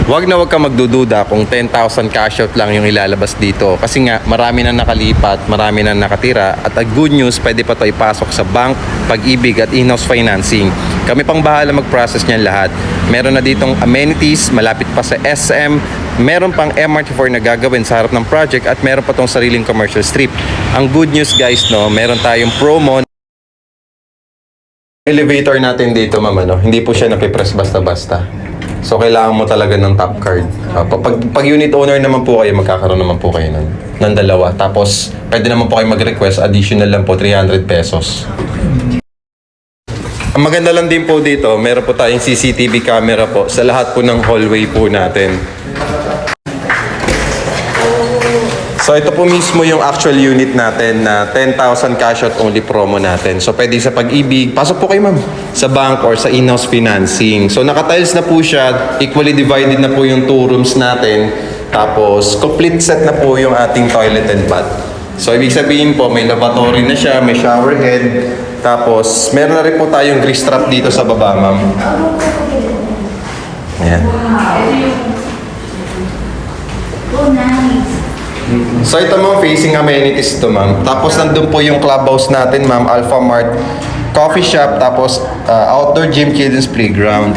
Huwag na huwag ka magdududa kung 10,000 cash out lang yung ilalabas dito. Kasi nga, marami na nakalipat, marami na nakatira. At ang good news, pwede pa ito ipasok sa bank, Pag-ibig at in-house financing. Kami pang bahala mag-process niyan lahat. Meron na ditong amenities, malapit pa sa SM. Meron pang MRT4 na gagawin sa harap ng project at meron pa tong sariling commercial strip. Ang good news guys, no, meron tayong promo. Elevator natin dito, ma'am, no? Hindi po siya napipress basta-basta. So, kailangan mo talaga ng top card. Pag unit owner naman po kayo, magkakaroon naman po kayo ng dalawa. Tapos, pwede naman po kayo mag-request. Additional lang po, 300 pesos. Ang maganda lang din po dito, meron po tayong CCTV camera po sa lahat po ng hallway po natin. So ito po mismo yung actual unit natin na 10,000 cash out only promo natin. So pwede sa Pag-ibig, pasok po kayo ma'am, sa bank or sa in-house financing. So naka-tiles na po siya, equally divided na po yung 2 rooms natin. Tapos complete set na po yung ating toilet and bath. So ibig sabihin po, may lavatory na siya, may shower head. Tapos meron na rin po tayong grease trap dito sa baba ma'am. Ayan. Oh, nice. So ito ma'am, facing amenities to ma'am. Tapos nandun po yung clubhouse natin ma'am, Alpha Mart, coffee shop, tapos outdoor gym, children's playground.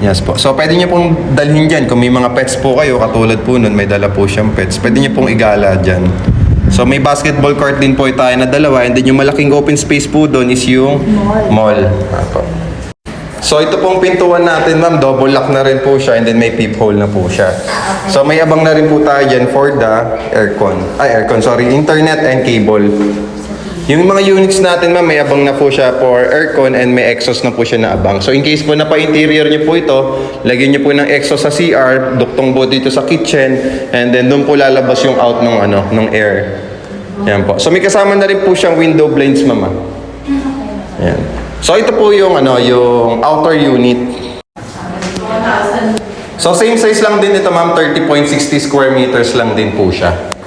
Yes po. So pwede niyo pong dalhin dyan. Kung may mga pets po kayo, katulad po nun, may dala po siyang pets. Pwede niyo pong igala dyan. So may basketball court din po tayo na dalawa. And then yung malaking open space po doon is yung mall. Apo. So ito pong pintuan natin ma'am, double lock na rin po siya and then may peephole na po siya. So may abang na rin po tayo dyan for the internet and cable. Yung mga units natin ma'am, may abang na po siya for aircon and may exhaust na po siya na abang. So in case po na pa-interior nyo po ito, lagyan nyo po ng exhaust sa CR, duktong po dito sa kitchen, and then doon po lalabas yung out ng air. Yan po. So may kasama na rin po siyang window blinds ma'am. Yan. So ito po yung yung outer unit. So same size lang din ito ma'am, 30.60 square meters lang din po siya.